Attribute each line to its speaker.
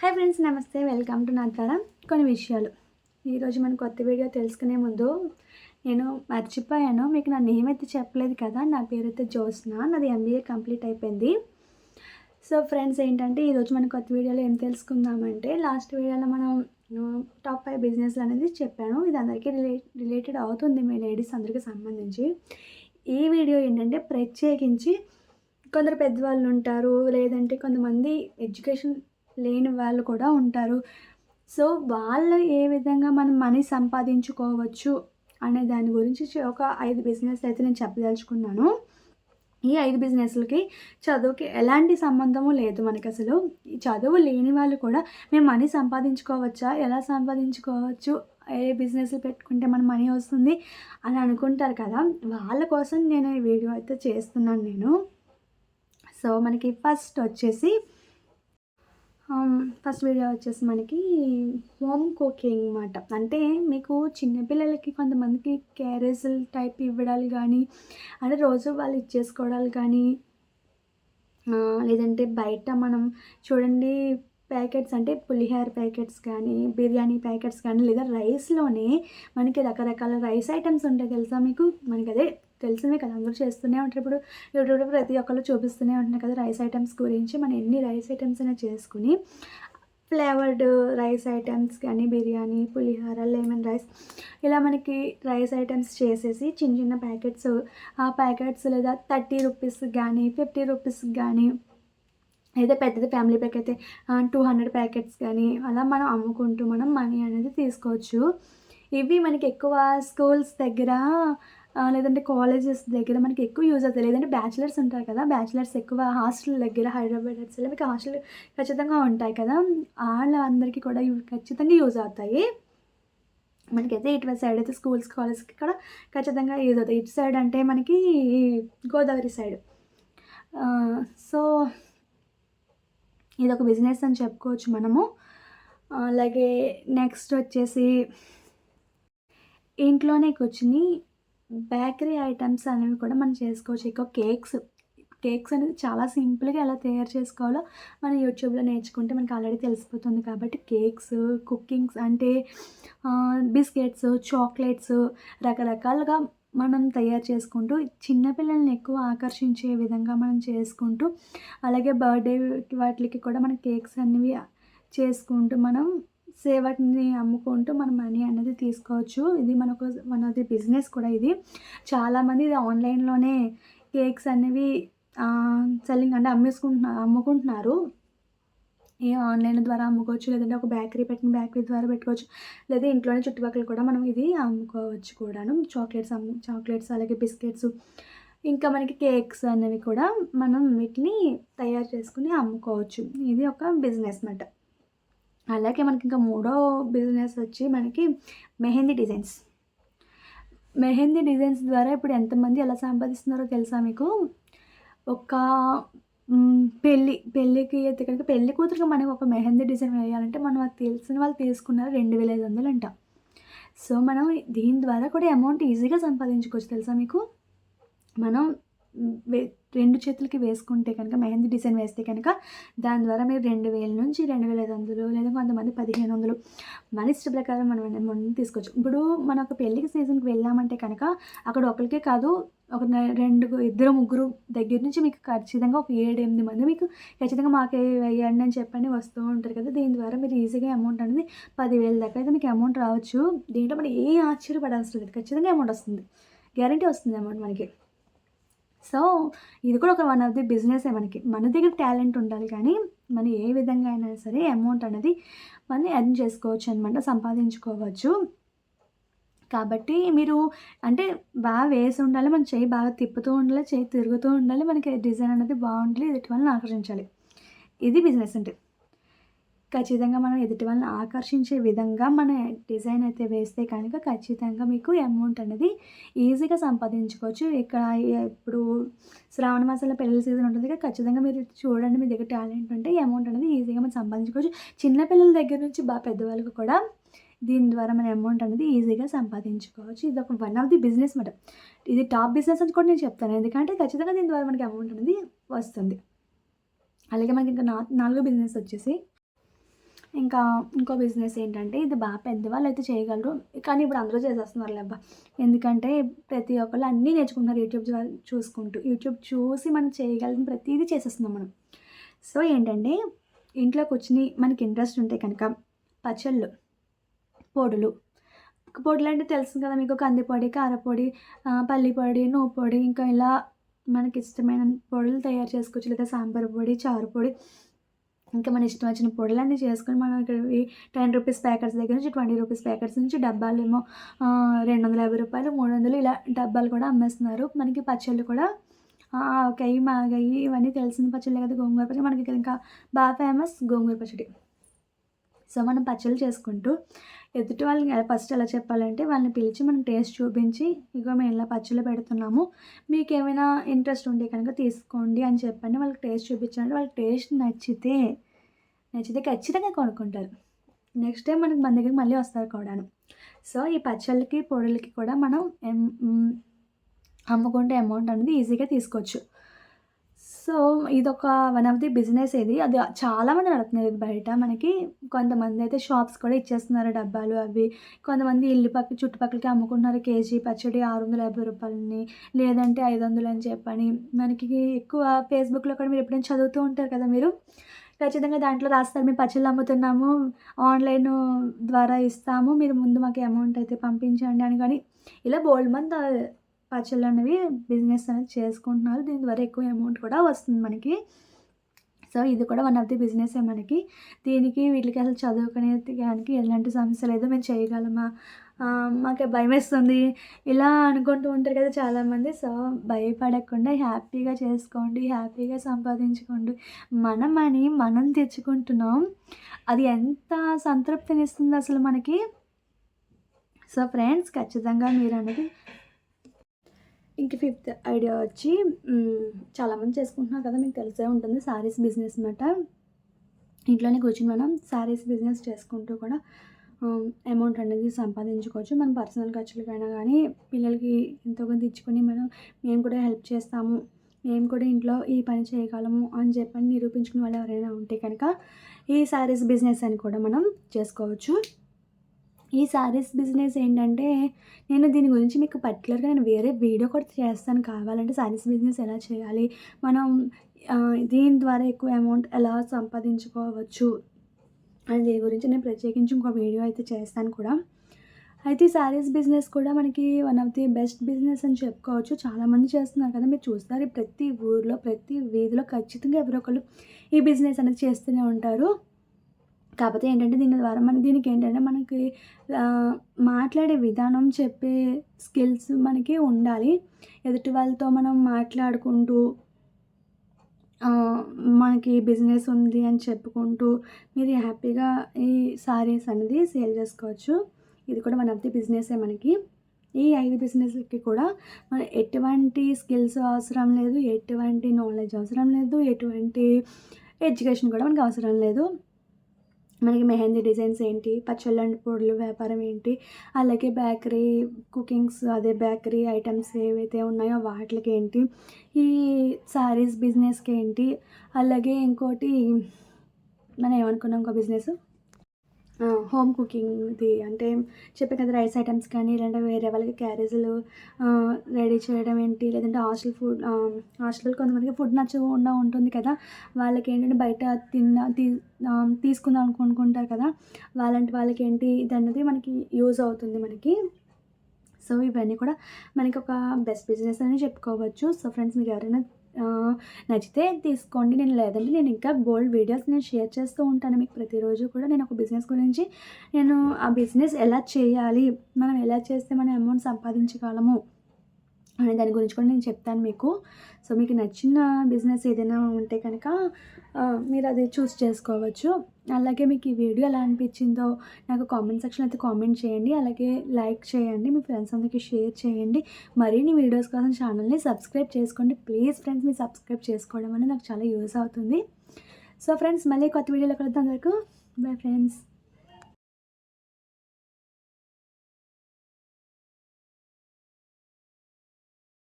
Speaker 1: Hi friends, నమస్తే. Welcome to నా ద్వారా కొన్ని విషయాలు. ఈరోజు మన కొత్త వీడియో తెలుసుకునే ముందు నేను మర్చిపోయాను, మీకు నా నేమ్ అయితే చెప్పలేదు కదా. నా పేరైతే జ్యోత్స్న, నాది ఎంబీఏ కంప్లీట్ అయిపోయింది. సో ఫ్రెండ్స్, ఏంటంటే ఈరోజు మన కొత్త వీడియోలో ఏం తెలుసుకుందామంటే, లాస్ట్ వీడియోలో మనం టాప్ 5 బిజినెస్లు అనేది చెప్పాను. ఇది అందరికీ రిలేటెడ్ అవుతుంది, మీ లేడీస్ అందరికీ సంబంధించి. ఈ వీడియో ఏంటంటే ప్రత్యేకించి కొందరు పెద్దవాళ్ళు ఉంటారు, లేదంటే కొంతమంది ఎడ్యుకేషన్ లేని వాళ్ళు కూడా ఉంటారు. సో వాళ్ళు ఏ విధంగా మనం మనీ సంపాదించుకోవచ్చు అనే దాని గురించి ఒక 5 బిజినెస్ అయితే నేను చెప్పదలుచుకున్నాను. ఈ 5 బిజినెస్లకి చదువుకి ఎలాంటి సంబంధము లేదు మనకి. అసలు ఈ చదువు లేని వాళ్ళు కూడా మేము మనీ సంపాదించుకోవచ్చా, ఎలా సంపాదించుకోవచ్చు, ఏ బిజినెస్లు పెట్టుకుంటే మన మనీ వస్తుంది అని అనుకుంటారు కదా. వాళ్ళ కోసం నేను ఈ వీడియో అయితే చేస్తున్నాను నేను. సో మనకి ఫస్ట్ వీడియో వచ్చేసి మనకి హోమ్ కుకింగ్ అన్నమాట. అంటే మీకు చిన్నపిల్లలకి కొంతమందికి క్యారేజీలు టైప్ ఇవ్వడాలు కానీ, అంటే రోజు వాళ్ళు ఇచ్చేసుకోవడాలు కానీ, లేదంటే బయట మనం చూడండి ప్యాకెట్స్, అంటే పులిహోర ప్యాకెట్స్ కానీ, బిర్యానీ ప్యాకెట్స్ కానీ, లేదా రైస్లోనే మనకి రకరకాల రైస్ ఐటమ్స్ ఉంటాయి తెలుసా మీకు. మనకి అదే తెలిసిందే కదా, అందరూ చేస్తూనే ఉంటారు. ఇప్పుడు యూట్యూబ్లో ప్రతి ఒక్కళ్ళు చూపిస్తూనే ఉంటున్నారు కదా రైస్ ఐటమ్స్ గురించి. మనం ఎన్ని రైస్ ఐటమ్స్ అయినా చేసుకుని, ఫ్లేవర్డ్ రైస్ ఐటమ్స్ కానీ, బిర్యానీ, పులిహోర, లెమన్ రైస్, ఇలా మనకి రైస్ ఐటమ్స్ చేసేసి చిన్న చిన్న ప్యాకెట్స్, ఆ ప్యాకెట్స్ లేదా 30 రూపీస్ కానీ, 50 రూపీస్ కానీ, అయితే పెద్దది ఫ్యామిలీ ప్యాక్ అయితే 200 ప్యాకెట్స్ కానీ, అలా మనం అమ్ముకుంటూ మనం మనీ అనేది తీసుకోవచ్చు. ఇవి మనకి ఎక్కువ స్కూల్స్ దగ్గర, లేదంటే కాలేజెస్ దగ్గర మనకి ఎక్కువ యూజ్ అవుతాయి. లేదంటే బ్యాచిలర్స్ ఉంటారు కదా, బ్యాచిలర్స్ ఎక్కువ హాస్టల్ దగ్గర, హైదరాబాద్ సైడ్లో మీకు హాస్టల్ ఖచ్చితంగా ఉంటాయి కదా, వాళ్ళందరికీ కూడా ఇవి ఖచ్చితంగా యూజ్ అవుతాయి. మనకైతే ఇటు సైడ్ అయితే స్కూల్స్ కాలేజ్కి కూడా ఖచ్చితంగా యూజ్ అవుతాయి. ఇటు సైడ్ అంటే మనకి గోదావరి సైడ్. సో ఇదొక బిజినెస్ అని చెప్పుకోవచ్చు మనము. అలాగే నెక్స్ట్ వచ్చేసి ఇంట్లోనే కూర్చుని బేకరీ ఐటమ్స్ అనేవి కూడా మనం చేసుకోవచ్చు. ఎక్కువ కేక్స్ అనేది చాలా సింపుల్గా ఎలా తయారు చేసుకోవాలో మనం యూట్యూబ్లో నేర్చుకుంటే మనకి ఆల్రెడీ తెలిసిపోతుంది. కాబట్టి కేక్స్, కుకింగ్స్ అంటే బిస్కెట్స్, చాక్లెట్స్ రకరకాలుగా మనం తయారు చేసుకుంటూ చిన్నపిల్లల్ని ఎక్కువ ఆకర్షించే విధంగా మనం చేసుకుంటూ, అలాగే బర్త్డే వాటికి కూడా మనం కేక్స్ అనేవి చేసుకుంటూ మనం వాటిని అమ్ముకుంటూ మనం మనీ అనేది తీసుకోవచ్చు. ఇది మనది బిజినెస్ కూడా. ఇది చాలామంది ఇది ఆన్లైన్లోనే కేక్స్ అనేవి సెల్లింగ్ అంటే అమ్ముకుంటున్నారు. ఈ ఆన్లైన్ ద్వారా అమ్ముకోవచ్చు, లేదంటే ఒక బేకరీ బేకరీ ద్వారా పెట్టుకోవచ్చు, లేదా ఇంట్లోనే చుట్టుపక్కల కూడా మనం ఇది అమ్ముకోవచ్చు కూడాను. చాక్లెట్స్ అలాగే బిస్కెట్స్, ఇంకా మనకి కేక్స్ అనేవి కూడా మనం వీటిని తయారు చేసుకుని అమ్ముకోవచ్చు. ఇది ఒక బిజినెస్ అన్నమాట. అలాగే మనకి ఇంకా మూడో బిజినెస్ వచ్చి మనకి మెహందీ డిజైన్స్ ద్వారా ఇప్పుడు ఎంతమంది ఎలా సంపాదిస్తున్నారో తెలుసా మీకు. ఒక పెళ్ళికి అయితే కనుక పెళ్లి కూతురికి మనకి ఒక మెహందీ డిజైన్ వేయాలంటే మనం అది తెలిసిన వాళ్ళు తీసుకున్నారు 2500 అంట. సో మనం దీని ద్వారా కూడా అమౌంట్ ఈజీగా సంపాదించుకోవచ్చు తెలుసా మీకు. మనం 2 చేతులకి వేసుకుంటే కనుక, మెహందీ డిజైన్ వేస్తే కనుక దాని ద్వారా మీరు 2000 నుంచి 2500, లేదా కొంతమంది 1500, మన ఇష్ట ప్రకారం మనం తీసుకోవచ్చు. ఇప్పుడు మనం ఒక పెళ్ళికి సీజన్కి వెళ్ళామంటే కనుక అక్కడ ఒకరికే కాదు, ఒక 2, 3 దగ్గర నుంచి మీకు ఖచ్చితంగా ఒక 7-8 మంది మీకు ఖచ్చితంగా మాకే వేయండి అని చెప్పని వస్తూ ఉంటారు కదా. దీని ద్వారా మీరు ఈజీగా అమౌంట్ అనేది 10,000 దాకా అయితే మీకు అమౌంట్ రావచ్చు. దీంట్లో మనం ఏ ఆశ్చర్యపడాల్సిన లేదు, ఖచ్చితంగా అమౌంట్ వస్తుంది, గ్యారంటీ వస్తుంది అమౌంట్ మనకి. సో ఇది కూడా ఒక వన్ ఆఫ్ ది బిజినెసే. మన దగ్గర టాలెంట్ ఉండాలి, కానీ మనం ఏ విధంగా అయినా సరే అమౌంట్ అనేది మనం ఎర్న్ చేసుకోవచ్చు అనమాట, సంపాదించుకోవచ్చు. కాబట్టి మీరు అంటే బాగా వేసి ఉండాలి, మన చేయి బాగా తిప్పుతూ ఉండాలి, చేయి తిరుగుతూ ఉండాలి, మనకి డిజైన్ అనేది బాగుండాలి, ఎదుటి వాళ్ళని ఆకర్షించాలి. ఇది బిజినెస్ అంటే. ఖచ్చితంగా మనం ఎదుటి వాళ్ళని ఆకర్షించే విధంగా మన డిజైన్ అయితే వేస్తే కనుక ఖచ్చితంగా మీకు అమౌంట్ అనేది ఈజీగా సంపాదించుకోవచ్చు. ఇక్కడ ఇప్పుడు శ్రావణ మాసంలో పెళ్ళిళ్ళ సీజన్ ఉంటుంది కదా, ఖచ్చితంగా మీరు చూడండి, మీ దగ్గర టాలెంట్ ఉంటే ఈ అమౌంట్ అనేది ఈజీగా మనం సంపాదించుకోవచ్చు. చిన్నపిల్లల దగ్గర నుంచి బాగా పెద్దవాళ్ళకు కూడా దీని ద్వారా మన అమౌంట్ అనేది ఈజీగా సంపాదించుకోవచ్చు. ఇది ఒక వన్ ఆఫ్ ది బిజినెస్ అన్నమాట. ఇది టాప్ బిజినెస్ అని కూడా నేను చెప్తాను, ఎందుకంటే ఖచ్చితంగా దీని ద్వారా మనకి అమౌంట్ అనేది వస్తుంది. అలాగే మనకి ఇంకా 4 బిజినెస్ వచ్చేసి ఇంకా ఇంకో బిజినెస్ ఏంటంటే ఇది బాగా పెద్దవాళ్ళు అయితే చేయగలరు. కానీ ఇప్పుడు అందరూ చేసేస్తున్నారులే అబ్బా! ఎందుకంటే ప్రతి ఒక్కళ్ళు అన్నీ నేర్చుకుంటున్నారు యూట్యూబ్ చూసుకుంటూ. యూట్యూబ్ చూసి మనం చేయగలిగిన ప్రతీదీ చేసేస్తున్నాం మనం. సో ఏంటంటే ఇంట్లో కూర్చొని మనకి ఇంట్రెస్ట్ ఉంటే కనుక పచ్చళ్ళు, పొడులు. పొడులంటే తెలుసు కదా మీకు, కందిపొడి, కారపొడి, పల్లి పొడి, నువ్వు పొడి, ఇంకా ఇలా మనకిష్టమైన పొడులు తయారు చేసుకోవచ్చు. లేదా సాంబార్ పొడి, చారు పొడి, ఇంకా మన ఇష్టం వచ్చిన పొడులన్నీ చేసుకొని మనం ఇక్కడ ఈ 10 రూపీస్ ప్యాకెట్స్ దగ్గర నుంచి 20 రూపీస్ ప్యాకెట్స్ నుంచి డబ్బాలేమో రూ. 250, 300 ఇలా డబ్బాలు కూడా అమ్మేస్తున్నారు. మనకి పచ్చళ్ళు కూడా ఆవకాయి, మాగాయి ఇవన్నీ తెలిసిన పచ్చళ్ళే కదా. గోంగూర పచ్చడి మనకి ఇక్కడ ఇంకా బాగా ఫేమస్ గోంగూర పచ్చడి. సో మనం పచ్చళ్ళు చేసుకుంటూ ఎదుటి వాళ్ళని ఫస్ట్ ఎలా చెప్పాలంటే వాళ్ళని పిలిచి మనం టేస్ట్ చూపించి, ఇగో మేము ఇలా పచ్చళ్ళు పెడుతున్నాము, మీకేమైనా ఇంట్రెస్ట్ ఉంటే కనుక తీసుకోండి అని చెప్పండి. వాళ్ళకి టేస్ట్ చూపించాలంటే వాళ్ళకి టేస్ట్ నచ్చితే ఖచ్చితంగా కొనుక్కుంటారు. నెక్స్ట్ టైం మన దగ్గరికి మళ్ళీ వస్తారు కూడాను. సో ఈ పచ్చళ్ళకి, పొడులకి కూడా మనం అమ్ముకుంటే అమౌంట్ అనేది ఈజీగా తీసుకోవచ్చు. సో ఇదొక వన్ ఆఫ్ ది బిజినెస్ ఇది. అది చాలామంది నడుపుతున్నారు ఇది బయట మనకి. కొంతమంది అయితే షాప్స్ కూడా ఇచ్చేస్తున్నారు డబ్బాలు అవి. కొంతమంది ఇల్లు చుట్టుపక్కలకి అమ్ముకుంటున్నారు. కేజీ పచ్చడి రూ. 650 లేదంటే 500 అని చెప్పని. మనకి ఎక్కువ ఫేస్బుక్లో కూడా మీరు ఎప్పుడైనా చదువుతూ ఉంటారు కదా మీరు. ఖచ్చితంగా దాంట్లో రాస్తారు, మేము పచ్చళ్ళు అమ్ముతున్నాము, ఆన్లైన్ ద్వారా ఇస్తాము, మీరు ముందు మాకు అమౌంట్ అయితే పంపించండి అని. కానీ ఇలా బోల్డ్ మంది పచ్చళ్ళు అనేవి బిజినెస్ అనేది చేసుకుంటున్నారు. దీని ద్వారా ఎక్కువ అమౌంట్ కూడా వస్తుంది మనకి. సో ఇది కూడా వన్ ఆఫ్ ది బిజినెసే మనకి. దీనికి వీటికి అసలు చదువుకునేదానికి ఎలాంటి సమస్య లేదు. మేము చేయగలమా, మాకు భయమేస్తుంది ఇలా అనుకుంటూ ఉంటారు కదా చాలామంది. సో భయపడకుండా హ్యాపీగా చేసుకోండి, హ్యాపీగా సంపాదించుకోండి. మన మనీ మనం తెచ్చుకుంటున్నాం, అది ఎంత సంతృప్తినిస్తుంది అసలు మనకి. సో ఫ్రెండ్స్ ఖచ్చితంగా మీరు అనేది. ఇంక ఫిఫ్త్ ఐడియా వచ్చి చాలామంది చేసుకుంటున్నారు కదా, మీకు తెలిసే ఉంటుంది, శారీస్ బిజినెస్ అనమాట. ఇంట్లోనే కూర్చొని మనం శారీస్ బిజినెస్ చేసుకుంటూ కూడా అమౌంట్ అనేది సంపాదించుకోవచ్చు. మన పర్సనల్ ఖర్చులకైనా కానీ పిల్లలకి ఎంతో కొంత ఇచ్చుకొని మేము కూడా హెల్ప్ చేస్తాము, మేము కూడా ఇంట్లో ఈ పని చేయగలము అని చెప్పని నిరూపించుకునే వాళ్ళు ఎవరైనా ఉంటే కనుక ఈ శారీస్ బిజినెస్ అని కూడా మనం చేసుకోవచ్చు. ఈ శారీస్ బిజినెస్ ఏంటంటే నేను దీని గురించి మీకు పర్టికులర్గా నేను వేరే వీడియో కూడా చేస్తాను కావాలంటే. శారీస్ బిజినెస్ ఎలా చేయాలి, మనం దీని ద్వారా ఎక్కువ అమౌంట్ ఎలా సంపాదించుకోవచ్చు అని దీని గురించి నేను ప్రత్యేకించి ఇంకో వీడియో అయితే చేస్తాను కూడా. అయితే ఈ శారీస్ బిజినెస్ కూడా మనకి one of the best business అని చెప్పుకోవచ్చు. చాలామంది చేస్తున్నారు కదా, మీరు చూస్తారు ప్రతి ఊర్లో ప్రతి వీధిలో ఖచ్చితంగా ఎవరో ఒకరు ఈ బిజినెస్ అనేది చేస్తూనే ఉంటారు. కాకపోతే ఏంటంటే దీనికి ఏంటంటే మనకి మాట్లాడే విధానం, చెప్పే స్కిల్స్ మనకి ఉండాలి. ఎదుటి వాళ్ళతో మనం మాట్లాడుకుంటూ మనకి బిజినెస్ ఉంది అని చెప్పుకుంటూ మీరు హ్యాపీగా ఈ శారీస్ అనేది సేల్ చేసుకోవచ్చు. ఇది కూడా వన్ ఆఫ్ ది బిజినెసే మనకి. ఈ 5 బిజినెస్లకి కూడా మన ఎటువంటి స్కిల్స్ అవసరం లేదు, ఎటువంటి నాలెడ్జ్ అవసరం లేదు, ఎటువంటి ఎడ్యుకేషన్ కూడా మనకు అవసరం లేదు. మనకి మెహందీ డిజైన్స్ ఏంటి, పచ్చళ్ళు అండ్ పొడులు వ్యాపారం ఏంటి, అలాగే బేకరీ కుకింగ్స్ బేకరీ ఐటమ్స్ ఏవైతే ఉన్నాయో వాటికి ఏంటి, ఈ శారీస్ బిజినెస్కి ఏంటి, అలాగే ఇంకోటి మనం ఏమనుకున్నాం ఇంకో బిజినెస్ హోమ్ కుకింగ్ది అంటే చెప్పే కదా, రైస్ ఐటమ్స్ కానీ లేదంటే వేరే వాళ్ళకి క్యారేజీలు రెడీ చేయడం ఏంటి, లేదంటే హాస్టల్ కొంతమందికి ఫుడ్ నచ్చకుండా ఉంటుంది కదా, వాళ్ళకి ఏంటంటే బయట తీసుకుందాం అనుకుంటారు కదా, వాళ్ళకి ఏంటి ఇది అన్నది మనకి యూజ్ అవుతుంది మనకి. సో ఇవన్నీ కూడా మనకి ఒక బెస్ట్ బిజినెస్ అని చెప్పుకోవచ్చు. సో ఫ్రెండ్స్ మీకు ఎవరైనా నచ్చితే తీసుకోండి, లేదంటే నేను ఇంకా బోల్డ్ వీడియోస్ నేను షేర్ చేస్తూ ఉంటాను మీకు ప్రతిరోజు కూడా. నేను ఒక బిజినెస్ గురించి నేను ఆ బిజినెస్ ఎలా చేయాలి, మనం ఎలా చేస్తే మనం అమౌంట్ సంపాదించగలము అనే దాని గురించి కూడా నేను చెప్తాను మీకు. సో మీకు నచ్చిన బిజినెస్ ఏదైనా ఉంటే కనుక మీరు అది చూస్ చేసుకోవచ్చు. అలాగే మీకు ఈ వీడియో ఎలా అనిపించిందో నాకు కామెంట్ సెక్షన్లో అయితే కామెంట్ చేయండి. అలాగే లైక్ చేయండి, మీ ఫ్రెండ్స్ అందరికీ షేర్ చేయండి. మరిన్ని వీడియోస్ కోసం ఛానల్ని సబ్స్క్రైబ్ చేసుకోండి ప్లీజ్ ఫ్రెండ్స్. మీరు సబ్స్క్రైబ్ చేసుకోవడం వల్ల నాకు చాలా యూజ్ అవుతుంది. సో ఫ్రెండ్స్ మళ్ళీ కొత్త వీడియోలో కలుద్దాం. అందరికీ బై ఫ్రెండ్స్.